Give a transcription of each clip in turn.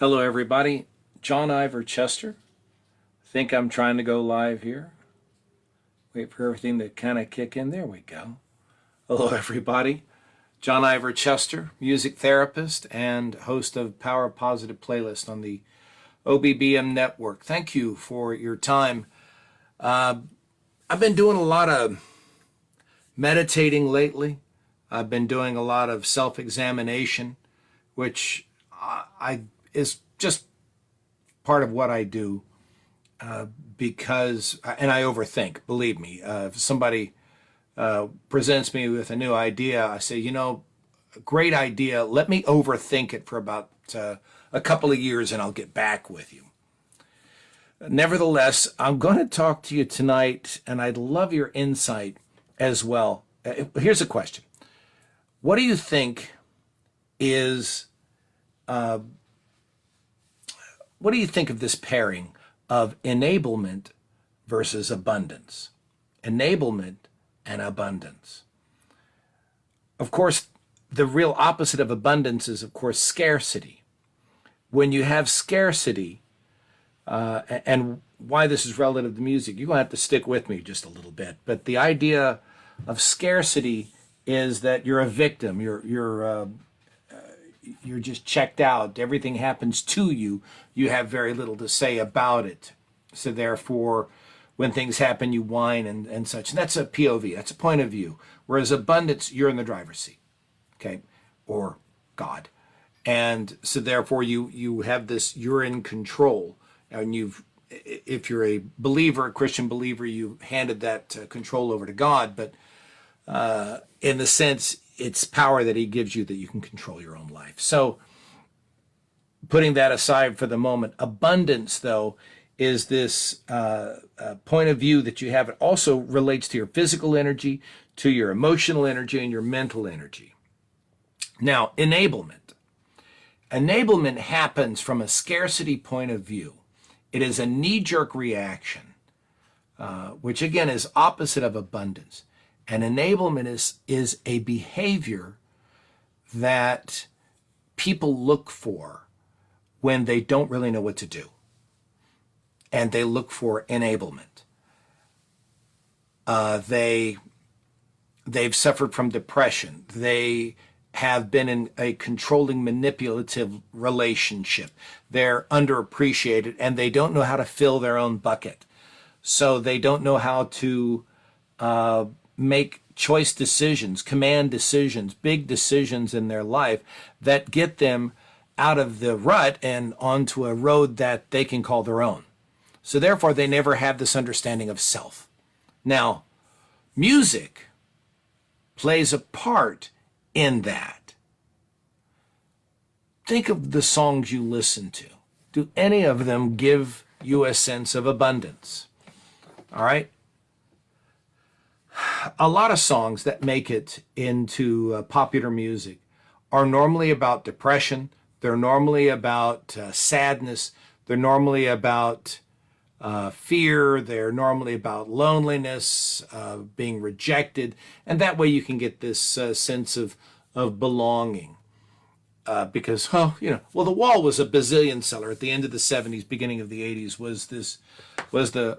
Hello, everybody. John Ivor Chester. Think I'm trying to go live here. Wait for everything to kind of kick in. There we go. Hello, everybody. John Ivor Chester, music therapist and host of Power Positive Playlist on the OBBM network. Thank you for your time. I've been doing a lot of meditating lately. I've been doing a lot of self-examination, which is just part of what I do because, and I overthink, believe me. If somebody presents me with a new idea, I say, great idea. Let me overthink it for about a couple of years and I'll get back with you. Nevertheless, I'm going to talk to you tonight and I'd love your insight as well. Here's a question. What do you think is, what do you think of this pairing of enablement versus abundance? Enablement and abundance. Of course, the real opposite of abundance is, of course, scarcity. When you have scarcity, and why this is relative to music, you're going to have to stick with me just a little bit. But the idea of scarcity is that you're a victim. You're just checked out. Everything happens to you. You have very little to say about it. So therefore, when things happen, you whine and such. And that's a POV. That's a point of view. Whereas abundance, you're in the driver's seat, okay, or God. And so therefore, you have this. You're in control, and if you're a believer, a Christian believer, you handed that control over to God. But in the sense, it's power that he gives you that you can control your own life. So putting that aside for the moment, abundance, though, is this point of view that you have. It also relates to your physical energy, to your emotional energy, and your mental energy. Now, enablement. Enablement happens from a scarcity point of view. It is a knee-jerk reaction, which again is opposite of abundance. And enablement is a behavior that people look for when they don't really know what to do. And they look for enablement. They've suffered from depression. They have been in a controlling, manipulative relationship. They're underappreciated and they don't know how to fill their own bucket. So they don't know how to make choice decisions, command decisions, big decisions in their life that get them out of the rut and onto a road that they can call their own. So therefore, they never have this understanding of self. Now, music plays a part in that. Think of the songs you listen to. Do any of them give you a sense of abundance? All right? A lot of songs that make it into popular music are normally about depression. They're normally about sadness. They're normally about fear. They're normally about loneliness, being rejected. And that way you can get this sense of belonging. Because, the Wall was a bazillion seller at the end of the 70s, beginning of the 80s, was the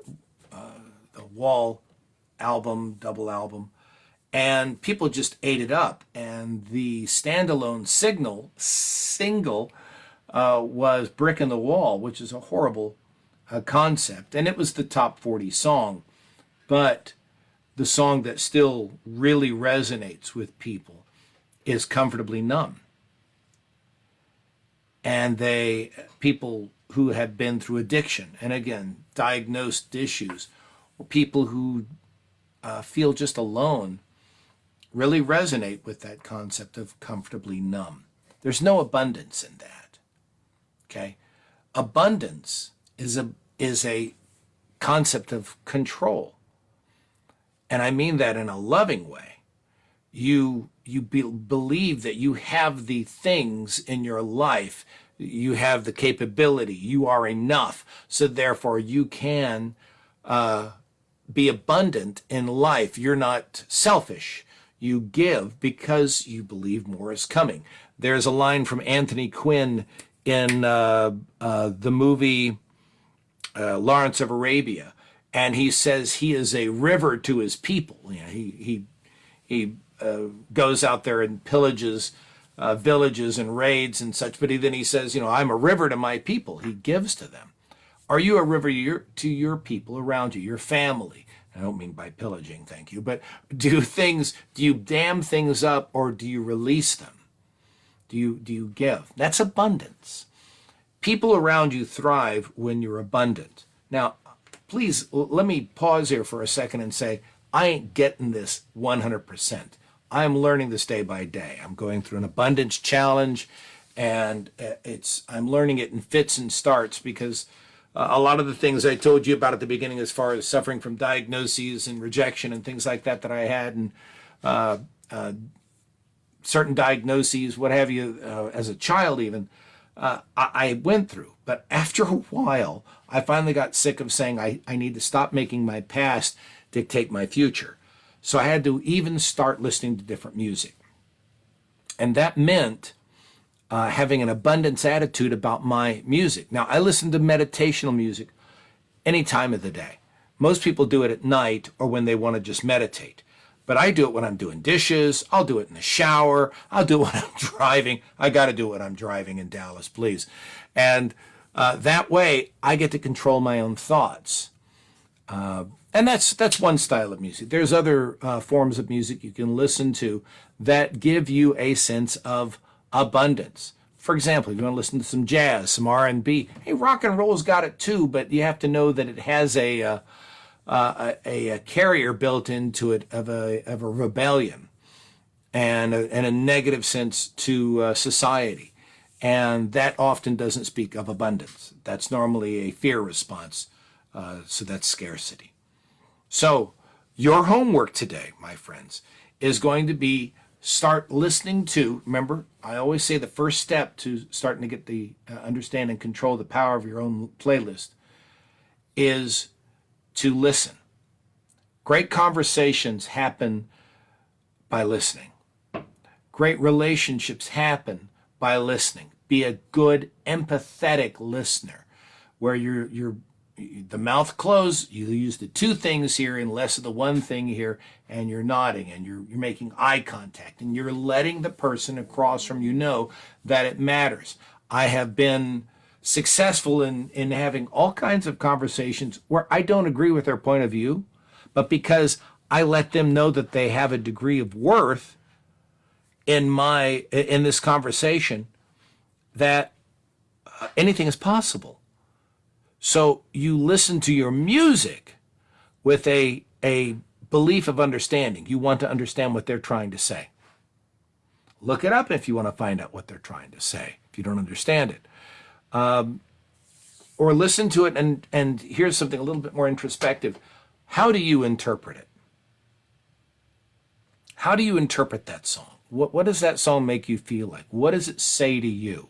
Wall album, double album, and people just ate it up. And the standalone single was Brick in the Wall, which is a horrible concept. And it was the top 40 song, but the song that still really resonates with people is Comfortably Numb. And people who have been through addiction, and again, diagnosed issues, or people who feel just alone, really resonate with that concept of comfortably numb. There's no abundance in that. Okay? Abundance is a concept of control. And I mean that in a loving way. You believe that you have the things in your life, you have the capability, you are enough, so therefore you can be abundant in life. You're not selfish. You give because you believe more is coming. There's a line from Anthony Quinn in the movie Lawrence of Arabia, and he says he is a river to his people. You know, he goes out there and pillages villages and raids and such, but then he says, you know, I'm a river to my people. He gives to them. Are you a river to your people around you, your family? I don't mean by pillaging, thank you, but do you dam things up, or do you release them? Do you give? That's abundance. People around you thrive when you're abundant. Now, please let me pause here for a second and say, I ain't getting this 100%. I'm learning this day by day. I'm going through an abundance challenge, and I'm learning it in fits and starts, because a lot of the things I told you about at the beginning, as far as suffering from diagnoses and rejection and things like that I had, and certain diagnoses, what have you, as a child even, I went through. But after a while, I finally got sick of saying I need to stop making my past dictate my future. So I had to even start listening to different music. And that meant having an abundance attitude about my music. Now, I listen to meditational music any time of the day. Most people do it at night or when they want to just meditate. But I do it when I'm doing dishes. I'll do it in the shower. I'll do it when I'm driving. I got to do it when I'm driving in Dallas, please. And that way, I get to control my own thoughts. And that's one style of music. There's other forms of music you can listen to that give you a sense of abundance. For example, if you want to listen to some jazz, some R&B, hey, rock and roll's got it too, but you have to know that it has a carrier built into it of a rebellion and a negative sense to society. And that often doesn't speak of abundance. That's normally a fear response. So that's scarcity. So your homework today, my friends, is going to be start listening to, remember, I always say the first step to starting to get the understand and control the power of your own playlist is to listen. Great conversations happen by listening. Great relationships happen by listening. Be a good, empathetic listener, where you're the mouth closed, you use the two things here and less of the one thing here, and you're nodding and you're making eye contact, and you're letting the person across from you know that it matters. I have been successful in having all kinds of conversations where I don't agree with their point of view, but because I let them know that they have a degree of worth in this conversation, that anything is possible. So you listen to your music with a belief of understanding. You want to understand what they're trying to say. Look it up if you want to find out what they're trying to say, if you don't understand it. Or listen to it, and here's something a little bit more introspective. How do you interpret it? How do you interpret that song? What does that song make you feel like? What does it say to you?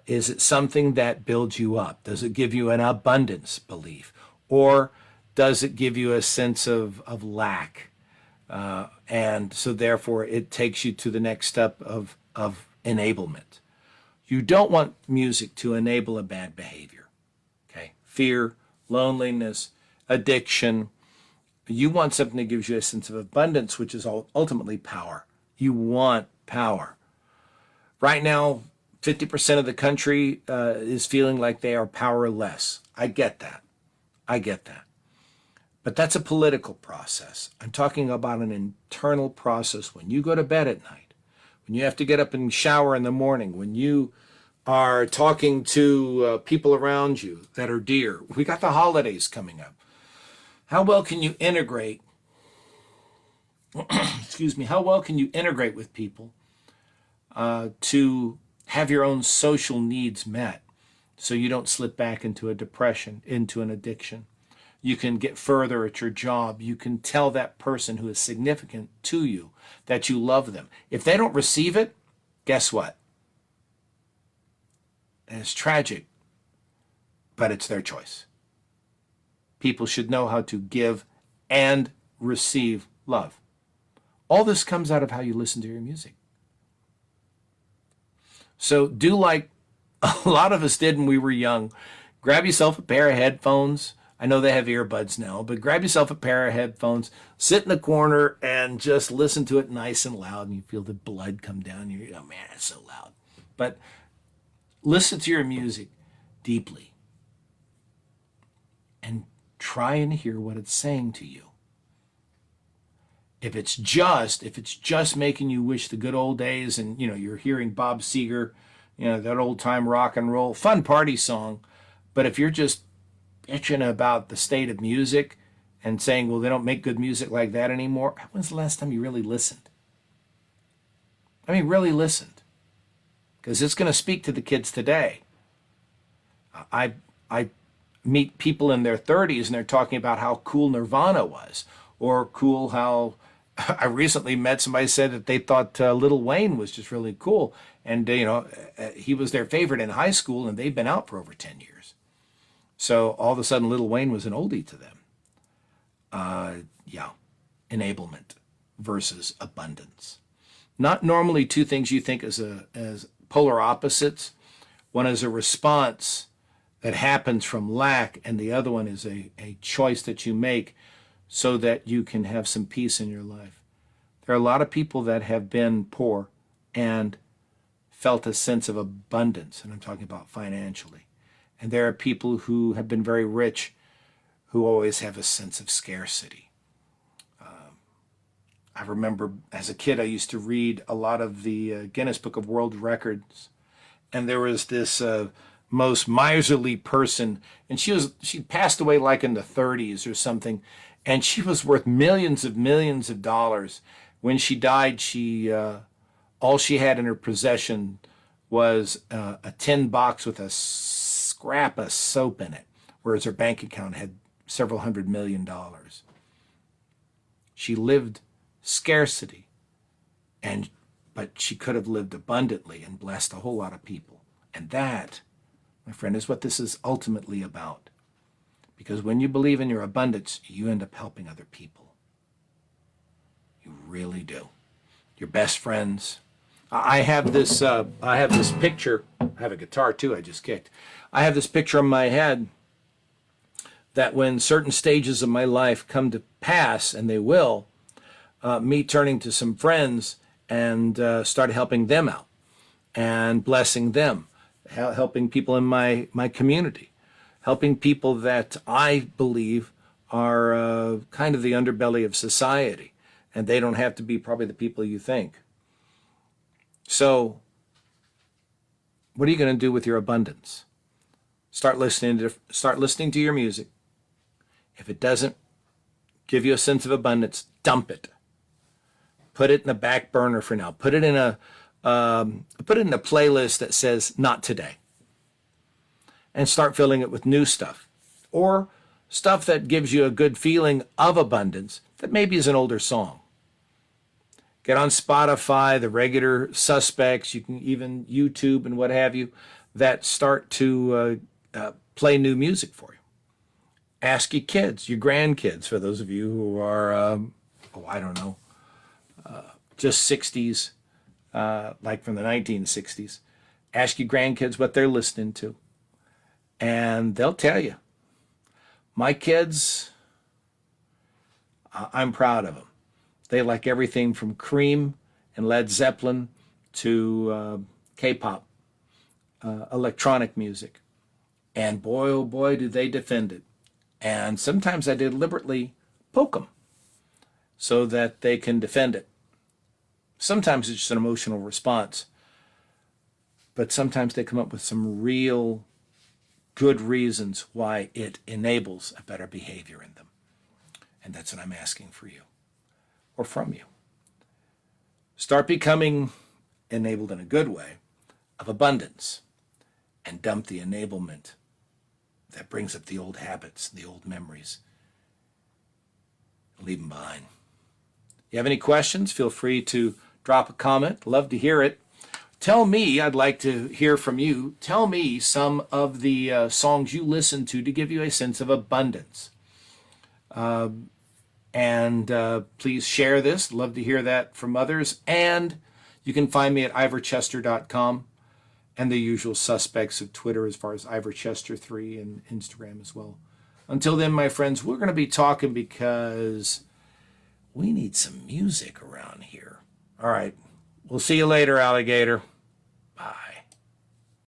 Is it something that builds you up? Does it give you an abundance belief? Or does it give you a sense of lack? And so therefore it takes you to the next step of enablement. You don't want music to enable a bad behavior. Okay? Fear, loneliness, addiction. You want something that gives you a sense of abundance, which is ultimately power. You want power. Right now, 50% of the country is feeling like they are powerless. I get that. But that's a political process. I'm talking about an internal process. When you go to bed at night, when you have to get up and shower in the morning, when you are talking to people around you that are dear. We got the holidays coming up. How well can you integrate, how well can you integrate with people to have your own social needs met so you don't slip back into a depression, into an addiction? You can get further at your job. You can tell that person who is significant to you that you love them. If they don't receive it, guess what? And it's tragic, but it's their choice. People should know how to give and receive love. All this comes out of how you listen to your music. So do like A lot of us did when we were young. Grab yourself a pair of headphones. I know they have earbuds now, but grab yourself a pair of headphones, sit in the corner, and just listen to it nice and loud, and you feel the blood come down. You're, oh man, it's so loud. But listen to your music deeply and try and hear what it's saying to you. If it's just making you wish the good old days, and you're hearing Bob Seger, that old time rock and roll, fun party song, but if you're just bitching about the state of music and saying, well, they don't make good music like that anymore, when's the last time you really listened? I mean, really listened, because it's going to speak to the kids today. I meet people in their 30s and they're talking about how cool Nirvana was, or cool how I recently met somebody said that they thought Lil Wayne was just really cool, and he was their favorite in high school, and they've been out for over 10 years. So all of a sudden, Lil Wayne was an oldie to them. Yeah, enablement versus abundance. Not normally two things you think as polar opposites. One is a response that happens from lack, and the other one is a choice that you make so that you can have some peace in your life. There are a lot of people that have been poor and felt a sense of abundance, and I'm talking about financially. And there are people who have been very rich who always have a sense of scarcity. I remember as a kid, I used to read a lot of the Guinness Book of World Records, and there was this most miserly person, and she passed away like in the 30s or something, and she was worth millions of dollars. When she died, all she had in her possession was a tin box with a scrap of soap in it, whereas her bank account had several $100 million. She lived scarcity, but she could have lived abundantly and blessed a whole lot of people. And that, my friend, is what this is ultimately about. Because when you believe in your abundance, you end up helping other people. You really do. Your best friends. I have this picture. I have a guitar too, I just kicked. I have this picture in my head that when certain stages of my life come to pass, and they will, me turning to some friends and start helping them out and blessing them, helping people in my community, helping people that I believe are kind of the underbelly of society, and they don't have to be probably the people you think. So what are you going to do with your abundance? Start listening to your music. If it doesn't give you a sense of abundance, dump it. Put it in the back burner for now. Put it in a playlist that says "Not today," and start filling it with new stuff, or stuff that gives you a good feeling of abundance that maybe is an older song. Get on Spotify, the regular suspects. You can even YouTube and what have you that start to play new music for you. Ask your kids, your grandkids, for those of you who are, just 60s, like from the 1960s. Ask your grandkids what they're listening to, and they'll tell you. My kids, I'm proud of them. They like everything from Cream and Led Zeppelin to K-pop, electronic music. And boy, oh boy, do they defend it. And sometimes I deliberately poke them so that they can defend it. Sometimes it's just an emotional response, but sometimes they come up with some real good reasons why it enables a better behavior in them. And that's what I'm asking for you, or from you. Start becoming enabled in a good way of abundance, and dump the enablement that brings up the old habits, the old memories. Leave them behind. You have any questions, feel free to drop a comment. Love to hear it. Tell me, I'd like to hear from you. Tell me some of the songs you listen to give you a sense of abundance. And please share this. Love to hear that from others. And you can find me at ivorchester.com. and the usual suspects of Twitter as far as Ivor Chester 3 and Instagram as well. Until then, my friends, we're going to be talking because we need some music around here. All right. We'll see you later, alligator.